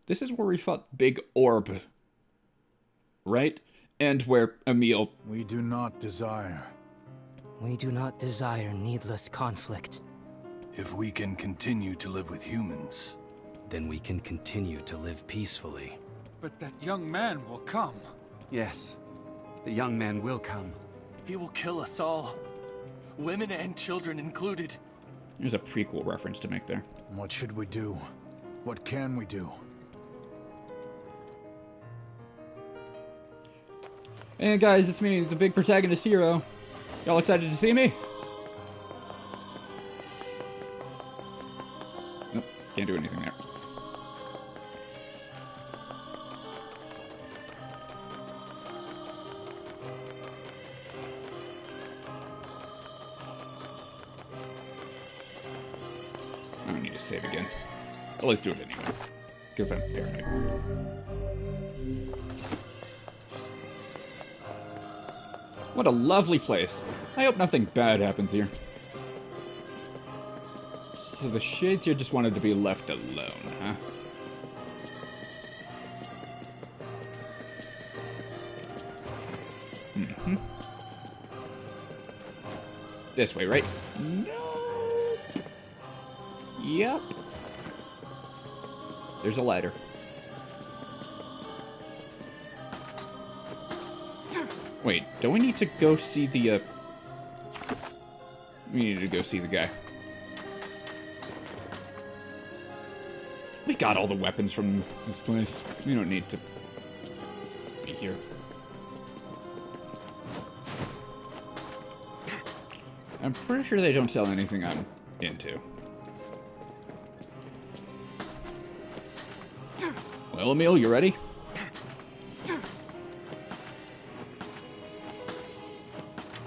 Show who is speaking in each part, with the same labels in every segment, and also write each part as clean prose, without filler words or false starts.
Speaker 1: This is where we fought Big Orb, right? And where Emil...
Speaker 2: We do not desire.
Speaker 3: We do not desire needless conflict.
Speaker 4: If we can continue to live with humans,
Speaker 3: Then we can continue to live peacefully.
Speaker 5: But that young man will come.
Speaker 6: Yes, the young man will come.
Speaker 7: He will kill us all. Women and children included.
Speaker 1: There's a prequel reference to make there.
Speaker 2: What should we do? What can we do?
Speaker 1: Hey guys, it's me, the big protagonist hero. Y'all excited to see me? Nope, can't do anything there. I don't need to save again. But let's do it anyway, because I'm paranoid. What a lovely place. I hope nothing bad happens here. So the shades here just wanted to be left alone, huh? Mm-hmm. This way, right? No. Yep. There's a ladder. Wait, don't we need to go see the, We need to go see the guy. We got all the weapons from this place. We don't need to be here. I'm pretty sure they don't sell anything I'm into. Well, Emil, you ready?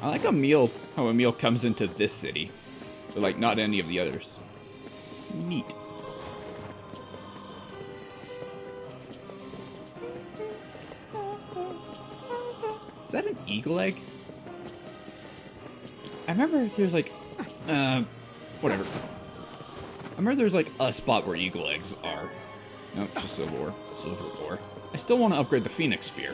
Speaker 1: I like how Emil comes into this city, but like not any of the others. It's neat. Is that an eagle egg? I remember there's like, whatever. I remember there's like a spot where eagle eggs are. No, it's just silver ore. I still want to upgrade the Phoenix Spear.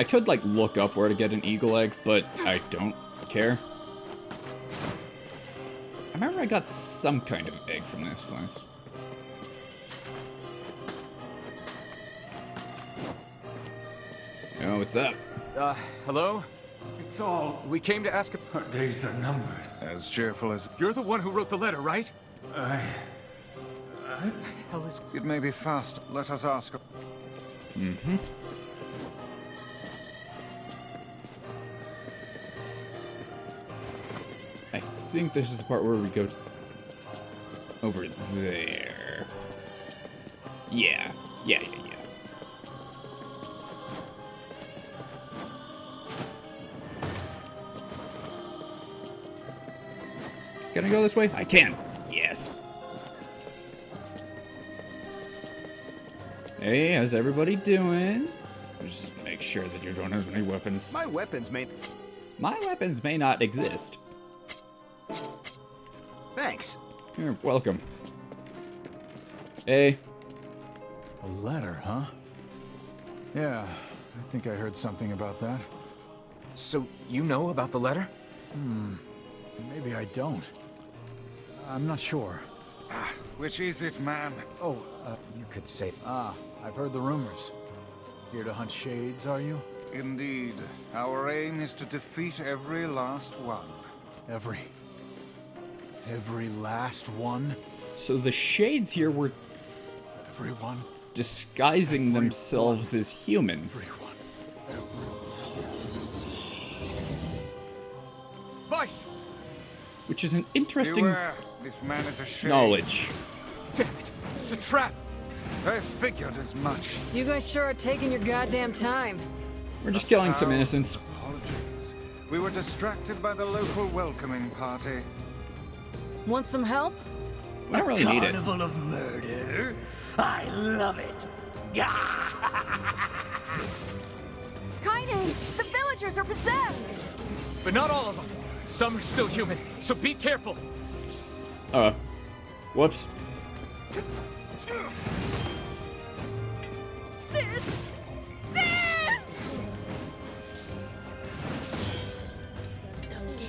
Speaker 1: I could, like, look up where to get an eagle egg, but I don't care. I remember I got some kind of egg from this place. Oh, what's up?
Speaker 6: Hello?
Speaker 5: It's all.
Speaker 6: We came to ask...
Speaker 5: Our days are numbered.
Speaker 4: as cheerful as...
Speaker 6: You're the one who wrote the letter, right?
Speaker 3: Hell is...
Speaker 4: It may be fast. Let us ask...
Speaker 1: Mm-hmm. I think this is the part where we go over there. Yeah. Yeah. Can I go this way? I can. Yes. Hey, how's everybody doing? Just make sure that you don't have any weapons.
Speaker 6: My weapons may...
Speaker 1: My weapons may not exist.
Speaker 6: Thanks.
Speaker 1: You're welcome. Hey.
Speaker 2: A letter, huh? Yeah, I think I heard something about that.
Speaker 6: So, you know about the letter?
Speaker 2: Maybe I don't. I'm not sure.
Speaker 4: Which is it, man?
Speaker 2: Oh,
Speaker 6: You could say...
Speaker 2: I've heard the rumors. Here to hunt shades, are you?
Speaker 4: Indeed. Our aim is to defeat every last one.
Speaker 2: Every last one?
Speaker 1: So the shades here were
Speaker 2: Everyone?
Speaker 1: disguising themselves as humans.
Speaker 6: Vice!
Speaker 1: Which is an interesting
Speaker 4: Beware. This man is a shade.
Speaker 1: knowledge.
Speaker 6: Damn it! It's a trap!
Speaker 4: I figured as much.
Speaker 8: You guys sure are taking your goddamn time.
Speaker 1: We're just killing some innocents.
Speaker 4: Apologies. We were distracted by the local welcoming party.
Speaker 8: Want some help?
Speaker 1: We don't really need it.
Speaker 7: Carnival of murder. I love it.
Speaker 9: Kaine, the villagers are possessed!
Speaker 6: But not all of them. Some are still human, so be careful.
Speaker 1: Whoops.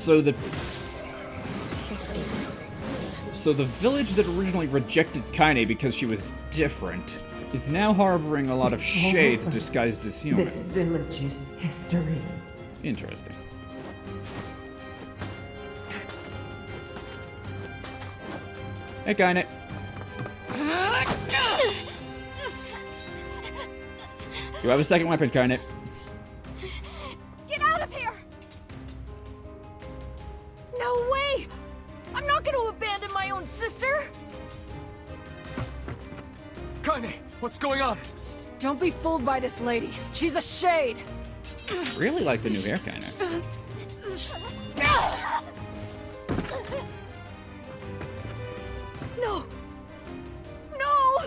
Speaker 1: So the village that originally rejected Kaine because she was different is now harboring a lot of shades disguised as humans.
Speaker 9: This village's history.
Speaker 1: Interesting. Hey, Kaine. You have a second weapon, Kaine.
Speaker 10: Get out of here! No way! I'm not going to abandon my own sister!
Speaker 6: Kaine, what's going on?
Speaker 8: Don't be fooled by this lady. She's a shade.
Speaker 1: Really like the new hair, Kaine.
Speaker 10: No! No!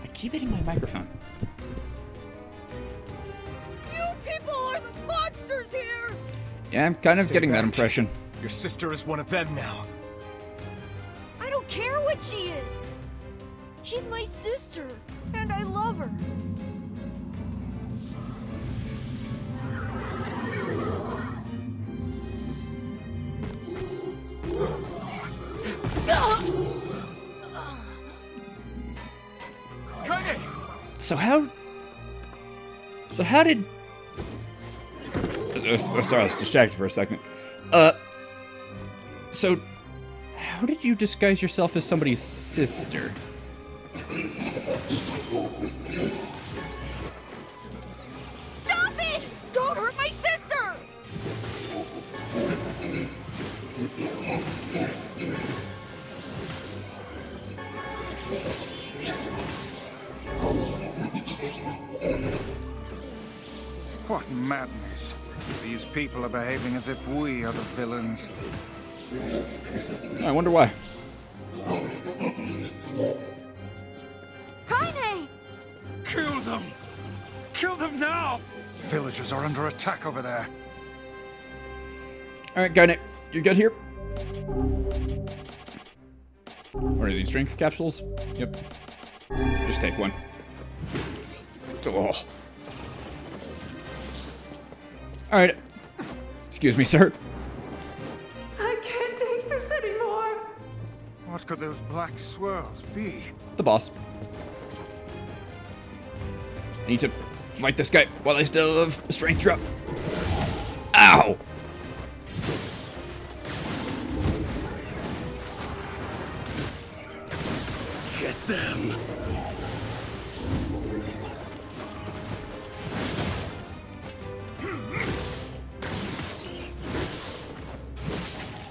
Speaker 1: I keep hitting my microphone.
Speaker 10: You people are the monsters here!
Speaker 1: Yeah, I'm kind of
Speaker 6: Stay
Speaker 1: getting that
Speaker 6: back.
Speaker 1: impression.
Speaker 6: Your sister is one of them now.
Speaker 10: I don't care what she is! She's my sister, and I love her.
Speaker 6: Kaine!
Speaker 1: So how did... sorry, I was distracted for a second. So how did you disguise yourself as somebody's sister?
Speaker 10: Stop it! Don't hurt my sister!
Speaker 4: What madness. These people are behaving as if we are the villains.
Speaker 1: I wonder why.
Speaker 10: Kaine!
Speaker 5: Kill them! Kill them now!
Speaker 4: Villagers are under attack over there.
Speaker 1: Alright, Kaine, you good here? What are these, strength capsules? Yep. Just take one. Oh. Alright. Excuse me, sir.
Speaker 9: I can't take this anymore.
Speaker 4: What could those black swirls be?
Speaker 1: The boss. I need to fight this guy while I still have a strength drop. Ow!
Speaker 5: Get them!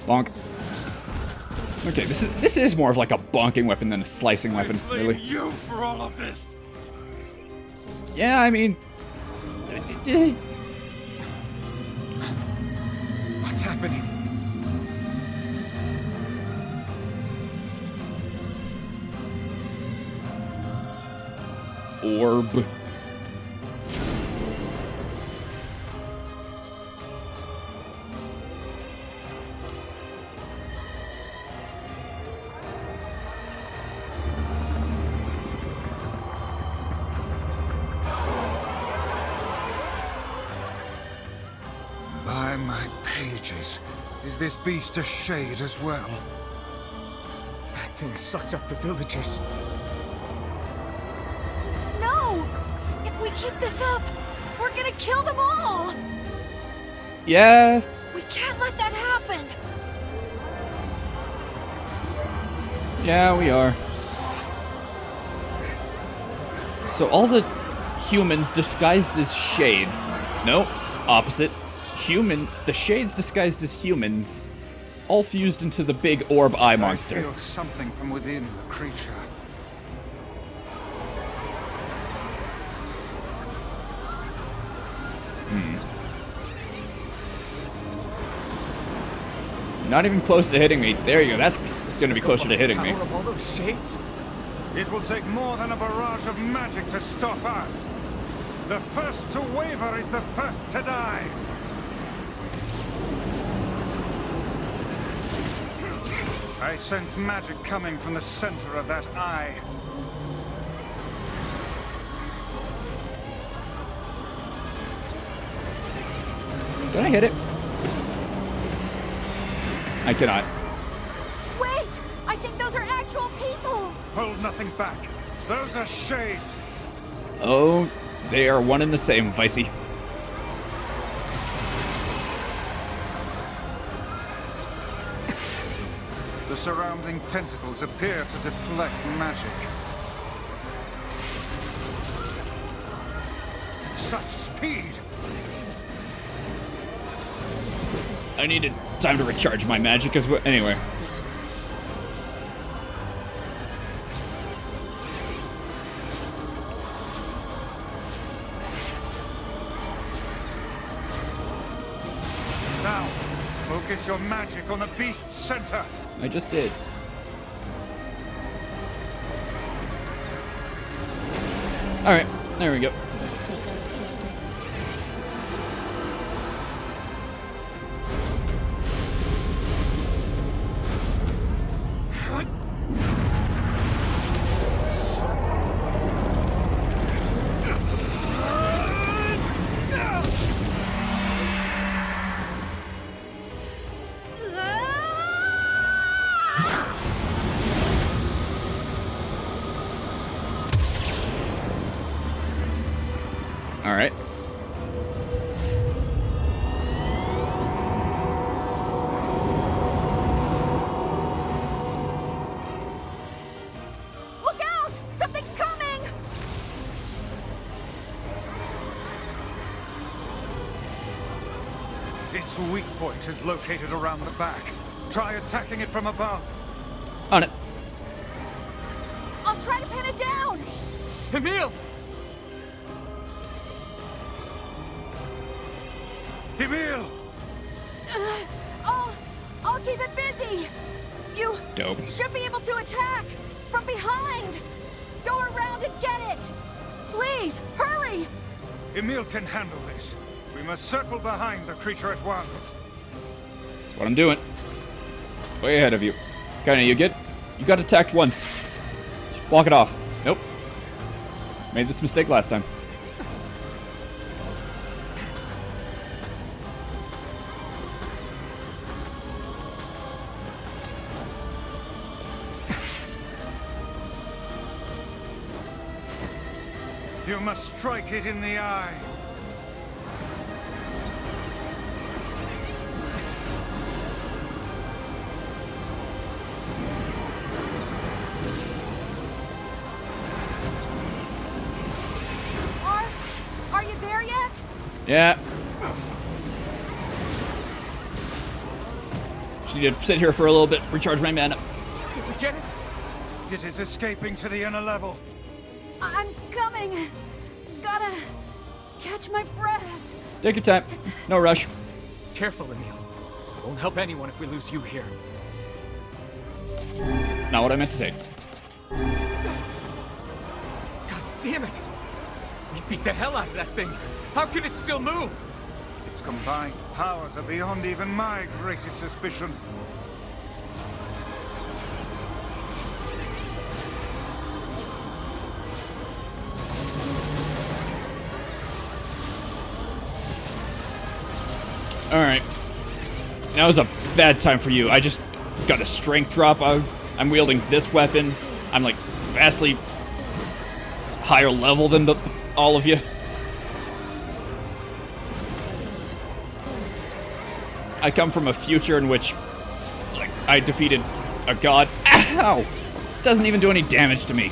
Speaker 1: Bonk. Okay, this is more of like a bonking weapon than a slicing weapon,
Speaker 5: Blame
Speaker 1: really.
Speaker 5: you for all of this!
Speaker 1: Yeah, I mean...
Speaker 6: What's happening?
Speaker 1: Orb.
Speaker 4: By my pages. Is this beast a shade as well?
Speaker 6: That thing sucked up the villagers.
Speaker 10: No! If we keep this up, we're gonna kill them all!
Speaker 1: Yeah.
Speaker 10: We can't let that happen!
Speaker 1: Yeah, we are. So all the humans disguised as shades. Nope, opposite. The shades disguised as humans, all fused into the big orb eye monster.
Speaker 4: I feel something from within the creature.
Speaker 1: Not even close to hitting me. There you go. That's going to be closer to hitting me.
Speaker 6: Power of all those shades?
Speaker 4: It will take more than a barrage of magic to stop us. The first to waver is the first to die. I sense magic coming from the center of that eye.
Speaker 1: Can I hit it? I cannot.
Speaker 10: Wait! I think those are actual people!
Speaker 4: Hold nothing back. Those are shades.
Speaker 1: Oh, they are one and the same, Vicey.
Speaker 4: The surrounding tentacles appear to deflect magic. Such speed!
Speaker 1: I needed time to recharge my magic as well. Anyway.
Speaker 4: Now, focus your magic on the beast's center.
Speaker 1: I just did. Alright, there we go. Alright.
Speaker 10: Look out! Something's coming!
Speaker 4: Its weak point is located around the back. Try attacking it from above.
Speaker 1: On it.
Speaker 10: I'll try to pin it down!
Speaker 6: Emil!
Speaker 4: Emil!
Speaker 10: I'll keep it busy! You
Speaker 1: Dope.
Speaker 10: should be able to attack! From behind! Go around and get it! Please, hurry!
Speaker 4: Emil can handle this. We must circle behind the creature at once.
Speaker 1: What I'm doing. Way ahead of you. Kinda, you good? You got attacked once. Walk it off. Nope. Made this mistake last time.
Speaker 4: You must strike it in the eye.
Speaker 10: Are you there yet?
Speaker 1: Yeah. Just need to sit here for a little bit, recharge my mana.
Speaker 6: Did we get it?
Speaker 4: It is escaping to the inner level.
Speaker 10: I'm coming. Gotta catch my breath.
Speaker 1: Take your time. No rush.
Speaker 6: Careful, Emil. It won't help anyone if we lose you here.
Speaker 1: Not what I meant to say.
Speaker 6: God damn it! We beat the hell out of that thing. How can it still move?
Speaker 4: Its combined powers are beyond even my greatest suspicion.
Speaker 1: Alright. Now is a bad time for you. I just got a strength drop. I'm wielding this weapon. I'm like vastly higher level than all of you. I come from a future in which, like, I defeated a god. Ow! Doesn't even do any damage to me.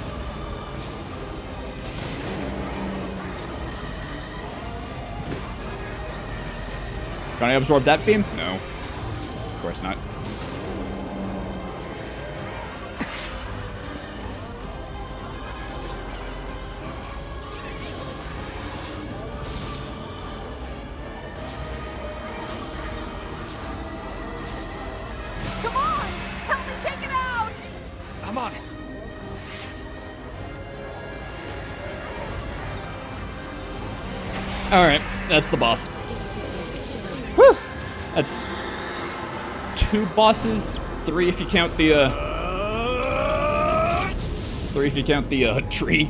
Speaker 1: Can I absorb that beam? No. Of course not.
Speaker 10: Come on! Help me take it out!
Speaker 6: I'm on it.
Speaker 1: Alright, that's the boss. Whew! That's 2 bosses 3 if you count the, 3 if you count the, tree.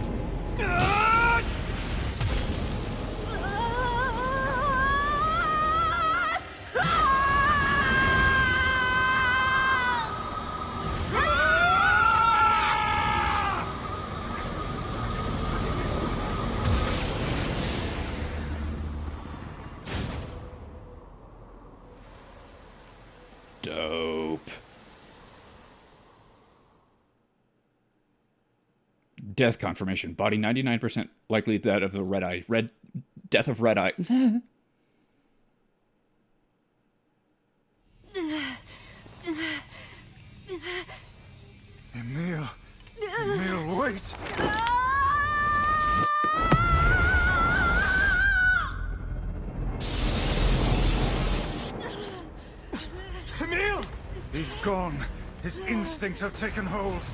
Speaker 1: Dope. Death confirmation. Body 99% likely that of the red eye. Death of red eye.
Speaker 4: Emil. Emil, wait.
Speaker 6: Emil!
Speaker 4: He's gone. His instincts have taken hold.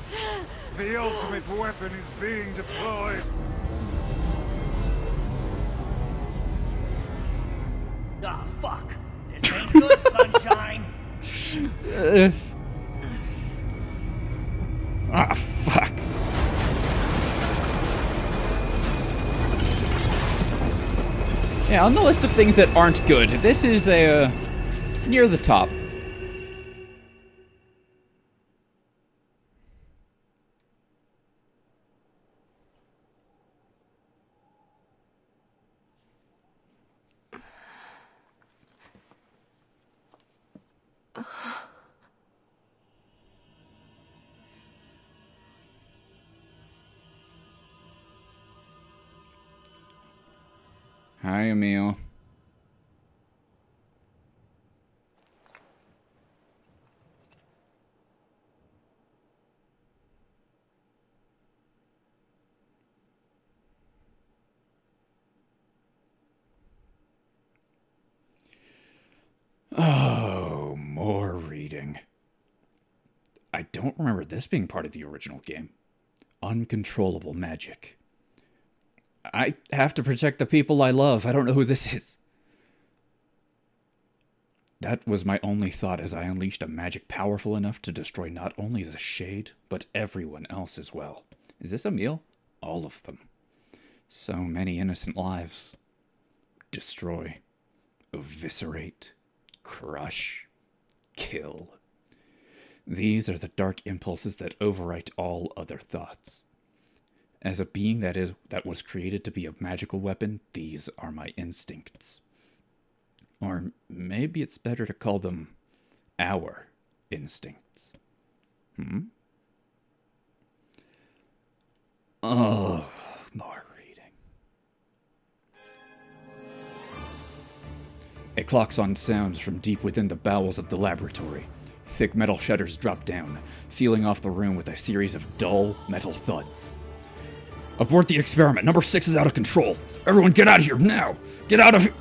Speaker 4: The ultimate weapon is being deployed.
Speaker 11: Ah, fuck. This ain't good, sunshine.
Speaker 1: Ah, fuck. Yeah, on the list of things that aren't good, this is a, near the top. Hi, Emil. Oh, more reading. I don't remember this being part of the original game. Uncontrollable magic. I have to protect the people I love. I don't know who this is. That was my only thought as I unleashed a magic powerful enough to destroy not only the Shade, but everyone else as well. Is this Emil? All of them. So many innocent lives. Destroy. Eviscerate. Crush. Kill. These are the dark impulses that overwrite all other thoughts. As a being that was created to be a magical weapon, these are my instincts. Or maybe it's better to call them our instincts. Oh, more reading. A klaxon sounds from deep within the bowels of the laboratory. Thick metal shutters drop down, sealing off the room with a series of dull metal thuds. Abort the experiment. Number 6 is out of control. Everyone get out of here now! Get out of here!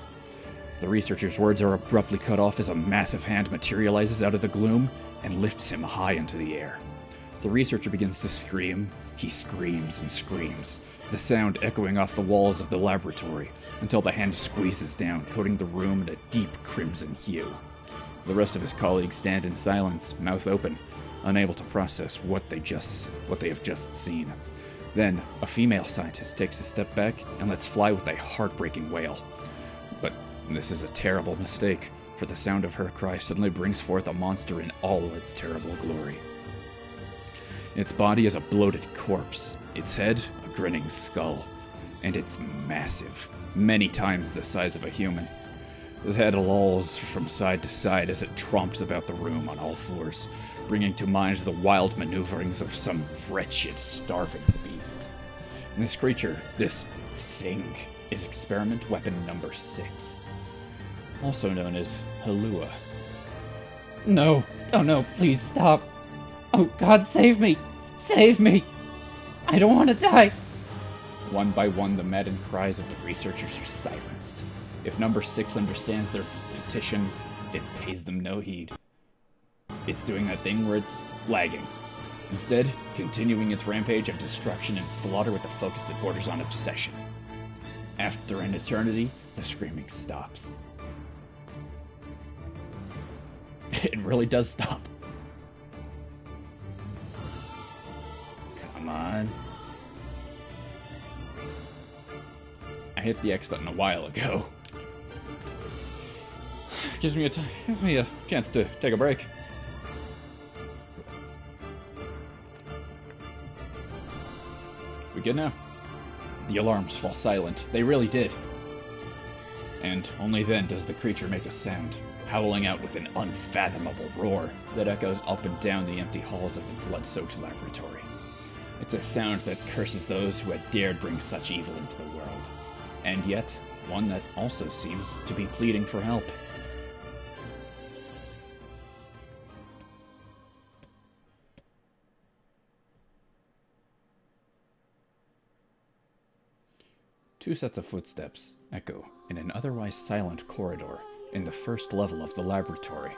Speaker 1: The researcher's words are abruptly cut off as a massive hand materializes out of the gloom and lifts him high into the air. The researcher begins to scream. He screams and screams, the sound echoing off the walls of the laboratory until the hand squeezes down, coating the room in a deep crimson hue. The rest of his colleagues stand in silence, mouth open, unable to process what they have just seen. Then, a female scientist takes a step back and lets fly with a heartbreaking wail. But this is a terrible mistake, for the sound of her cry suddenly brings forth a monster in all its terrible glory. Its body is a bloated corpse, its head a grinning skull, and it's massive, many times the size of a human. The head lolls from side to side as it tromps about the room on all fours, bringing to mind the wild maneuverings of some wretched, starving beast. And this creature, this thing, is experiment weapon number 6, also known as Halua. No. Oh no, please stop. Oh God, save me! Save me! I don't want to die! One by one, the maddened cries of the researchers are silenced. If number 6 understands their petitions, it pays them no heed. It's doing that thing where it's lagging. Instead, continuing its rampage of destruction and slaughter with a focus that borders on obsession. After an eternity, the screaming stops. It really does stop. I hit the X button a while ago. Gives me a chance to take a break. We good now? The alarms fall silent. They really did. And only then does the creature make a sound, howling out with an unfathomable roar that echoes up and down the empty halls of the blood-soaked laboratory. It's a sound that curses those who had dared bring such evil into the world, and yet one that also seems to be pleading for help. Two sets of footsteps echo in an otherwise silent corridor in the first level of the laboratory.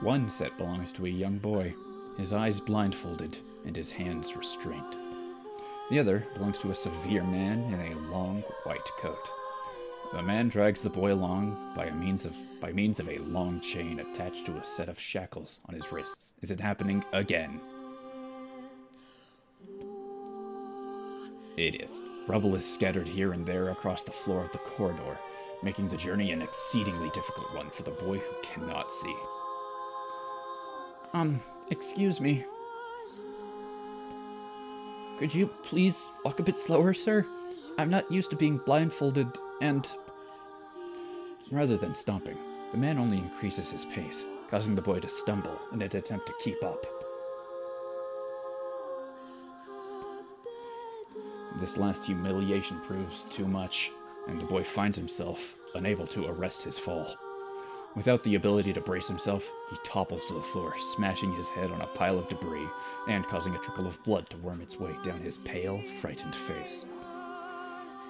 Speaker 1: One set belongs to a young boy, his eyes blindfolded and his hands restrained. The other belongs to a severe man in a long white coat. The man drags the boy along by means of a long chain attached to a set of shackles on his wrists. Is it happening again? It is. Rubble is scattered here and there across the floor of the corridor, making the journey an exceedingly difficult one for the boy who cannot see. Excuse me. Could you please walk a bit slower, sir? I'm not used to being blindfolded, and... Rather than stomping, the man only increases his pace, causing the boy to stumble in an attempt to keep up. This last humiliation proves too much, and the boy finds himself unable to arrest his fall. Without the ability to brace himself, he topples to the floor, smashing his head on a pile of debris and causing a trickle of blood to worm its way down his pale, frightened face.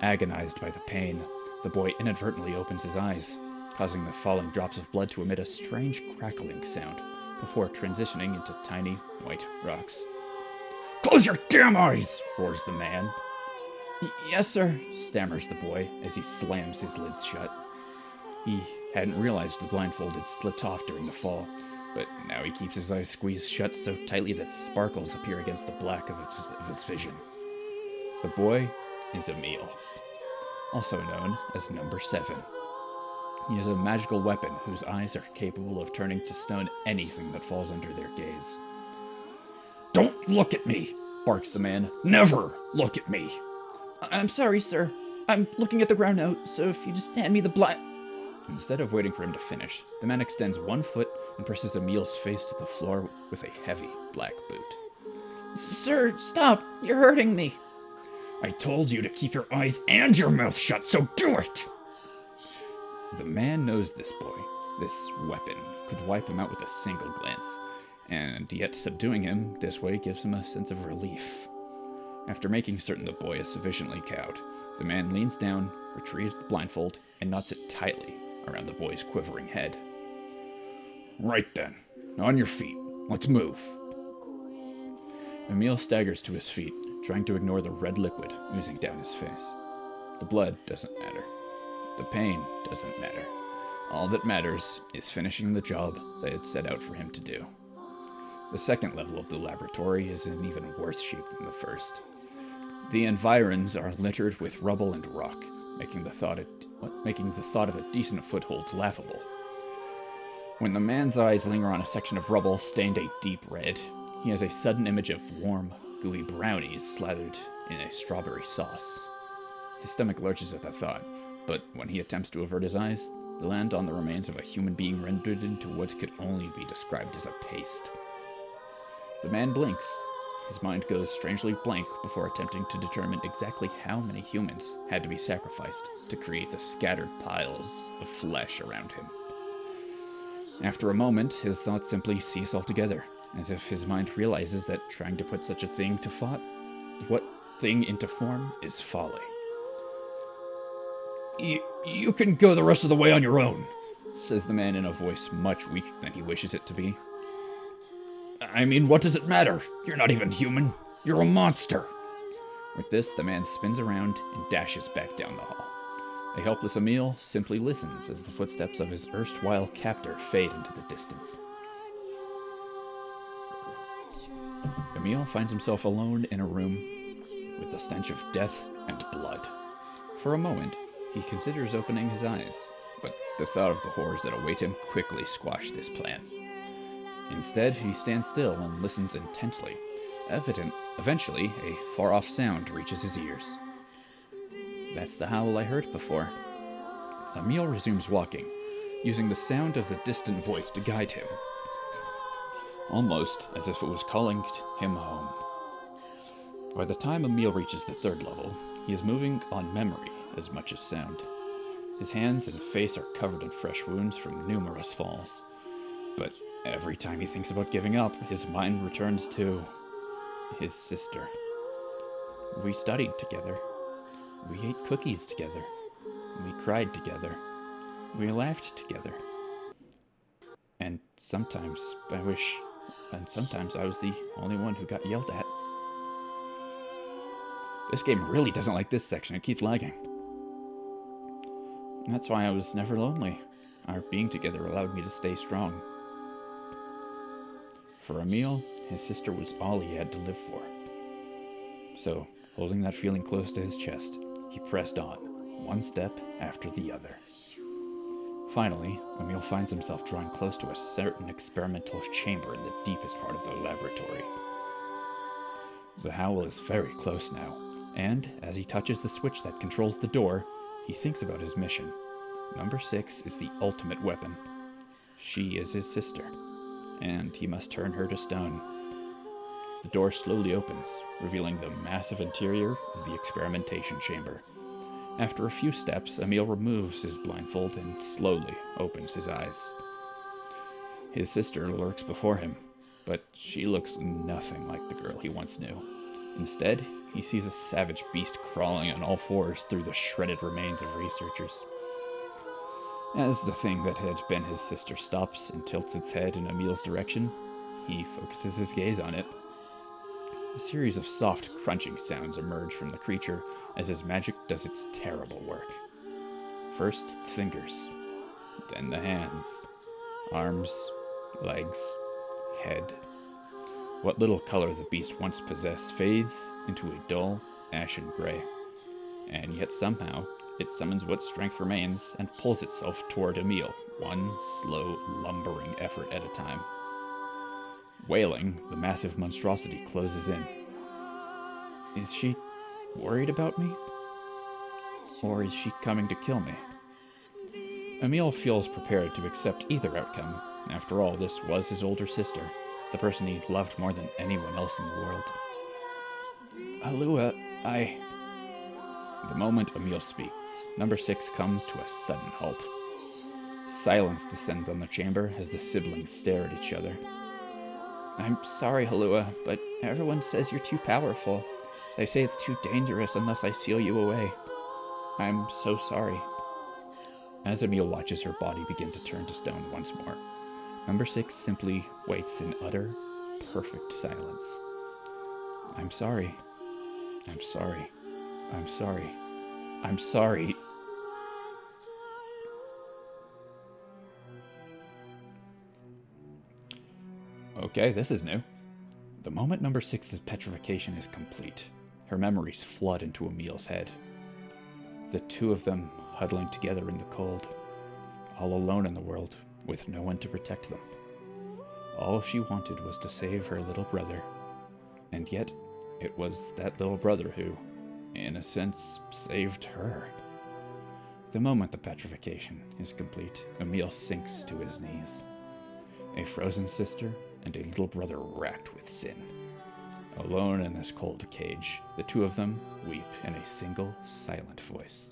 Speaker 1: Agonized by the pain, the boy inadvertently opens his eyes, causing the falling drops of blood to emit a strange crackling sound before transitioning into tiny white rocks. "Close your damn eyes!" roars the man. "Yes, sir," stammers the boy as he slams his lids shut. He hadn't realized the blindfold had slipped off during the fall, but now he keeps his eyes squeezed shut so tightly that sparkles appear against the black of his vision. The boy is Emil, also known as Number 7. He is a magical weapon whose eyes are capable of turning to stone anything that falls under their gaze. "Don't look at me!" barks the man. "Never look at me!" "I'm sorry, sir. I'm looking at the ground now, so if you just hand me the blind..." Instead of waiting for him to finish, the man extends one foot and presses Emil's face to the floor with a heavy black boot. "Sir, stop! You're hurting me!" "I told you to keep your eyes and your mouth shut, so do it!" The man knows this boy, this weapon, could wipe him out with a single glance, and yet subduing him this way gives him a sense of relief. After making certain the boy is sufficiently cowed, the man leans down, retrieves the blindfold, and knots it tightly around the boy's quivering head. "Right then, on your feet, let's move." Emil staggers to his feet, trying to ignore the red liquid oozing down his face. The blood doesn't matter. The pain doesn't matter. All that matters is finishing the job they had set out for him to do. The second level of the laboratory is in even worse shape than the first. The environs are littered with rubble and rock, making the thought of a decent foothold laughable. When the man's eyes linger on a section of rubble stained a deep red, he has a sudden image of warm, gooey brownies slathered in a strawberry sauce. His stomach lurches at the thought, but when he attempts to avert his eyes, they land on the remains of a human being rendered into what could only be described as a paste. The man blinks. His mind goes strangely blank before attempting to determine exactly how many humans had to be sacrificed to create the scattered piles of flesh around him. After a moment, his thoughts simply cease altogether, as if his mind realizes that trying to put such a thing into form is folly. You can go the rest of the way on your own," says the man in a voice much weaker than he wishes it to be. "I mean, what does it matter? You're not even human. You're a monster." With this, the man spins around and dashes back down the hall. A helpless Emil simply listens as the footsteps of his erstwhile captor fade into the distance. Emil finds himself alone in a room with the stench of death and blood. For a moment, he considers opening his eyes, but the thought of the horrors that await him quickly squash this plan. Instead, he stands still and listens intently. Eventually, a far-off sound reaches his ears. That's the howl I heard before. Emil resumes walking, using the sound of the distant voice to guide him, almost as if it was calling him home. By the time Emil reaches the 3rd level, he is moving on memory as much as sound. His hands and face are covered in fresh wounds from numerous falls. But every time he thinks about giving up, his mind returns to his sister. We studied together. We ate cookies together. We cried together. We laughed together. And sometimes I was the only one who got yelled at. This game really doesn't like this section. It keeps lagging. That's why I was never lonely. Our being together allowed me to stay strong. For Emil, his sister was all he had to live for. So, holding that feeling close to his chest, he pressed on, one step after the other. Finally, Emil finds himself drawing close to a certain experimental chamber in the deepest part of the laboratory. The howl is very close now, and as he touches the switch that controls the door, he thinks about his mission. Number 6 is the ultimate weapon. She is his sister, and he must turn her to stone. The door slowly opens, revealing the massive interior of the experimentation chamber. After a few steps, Emil removes his blindfold and slowly opens his eyes. His sister lurks before him, but she looks nothing like the girl he once knew. Instead, he sees a savage beast crawling on all fours through the shredded remains of researchers. As the thing that had been his sister stops and tilts its head in Emil's direction, he focuses his gaze on it. A series of soft, crunching sounds emerge from the creature as his magic does its terrible work. First, the fingers, then the hands, arms, legs, head. What little color the beast once possessed fades into a dull, ashen gray. And yet somehow, it summons what strength remains and pulls itself toward Emil, one slow, lumbering effort at a time. Wailing, the massive monstrosity closes in. Is she worried about me? Or is she coming to kill me? Emil feels prepared to accept either outcome. After all, this was his older sister, the person he loved more than anyone else in the world. Alua, The moment Emil speaks, number 6 comes to a sudden halt. Silence descends on the chamber as the siblings stare at each other. I'm sorry, Halua, but everyone says you're too powerful. They say it's too dangerous unless I seal you away. I'm so sorry. As Emil watches her body begin to turn to stone once more, number 6 simply waits in utter, perfect silence. I'm sorry. I'm sorry. I'm sorry. I'm sorry. Okay, this is new. The moment number 6's petrification is complete, her memories flood into Emil's head. The two of them huddling together in the cold, all alone in the world, with no one to protect them. All she wanted was to save her little brother, and yet it was that little brother who, in a sense, saved her. The moment the petrification is complete, Emil sinks to his knees. A frozen sister and a little brother racked with sin. Alone in this cold cage, the two of them weep in a single, silent voice.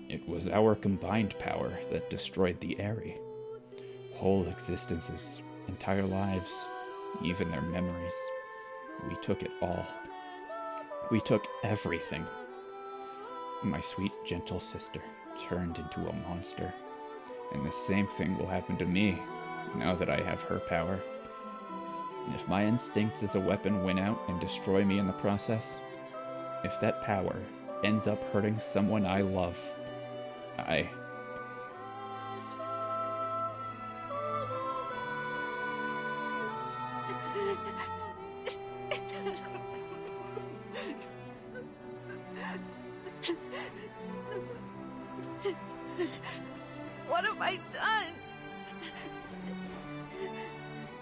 Speaker 1: It was our combined power that destroyed the Aerie. Whole existences, entire lives, even their memories. We took it all. We took everything. My sweet, gentle sister turned into a monster. And the same thing will happen to me, now that I have her power. If my instincts as a weapon win out and destroy me in the process, if that power ends up hurting someone I love.
Speaker 10: What have I done?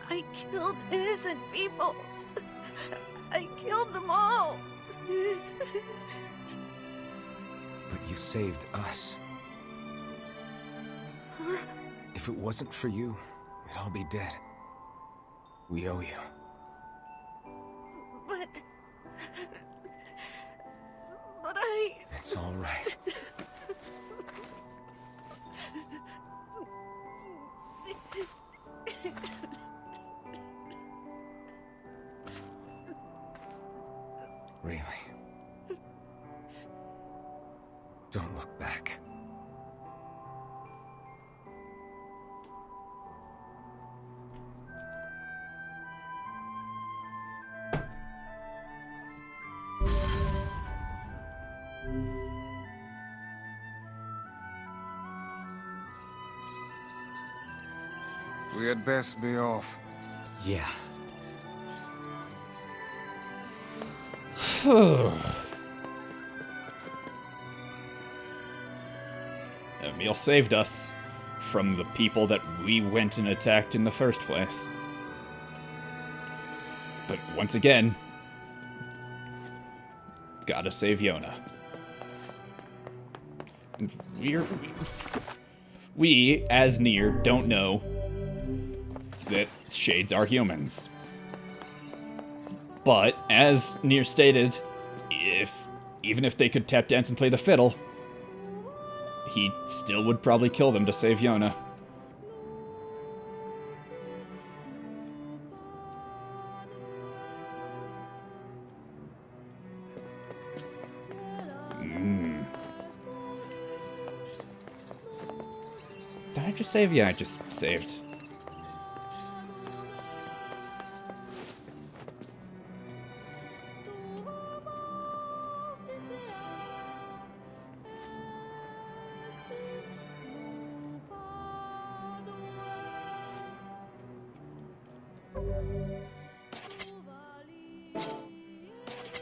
Speaker 10: I killed innocent people. I killed them all.
Speaker 12: But you saved us. If it wasn't for you, we'd all be dead. We owe you.
Speaker 10: But I...
Speaker 12: It's all right. Really? Don't look back.
Speaker 4: We had best be off.
Speaker 12: Yeah.
Speaker 1: Emil saved us from the people that we went and attacked in the first place. But once again, gotta save Yona. And we, as Nier, don't know that shades are humans. But, as Nier stated, even if they could tap dance and play the fiddle, he still would probably kill them to save Yona. Did I just save? Yeah, I just saved.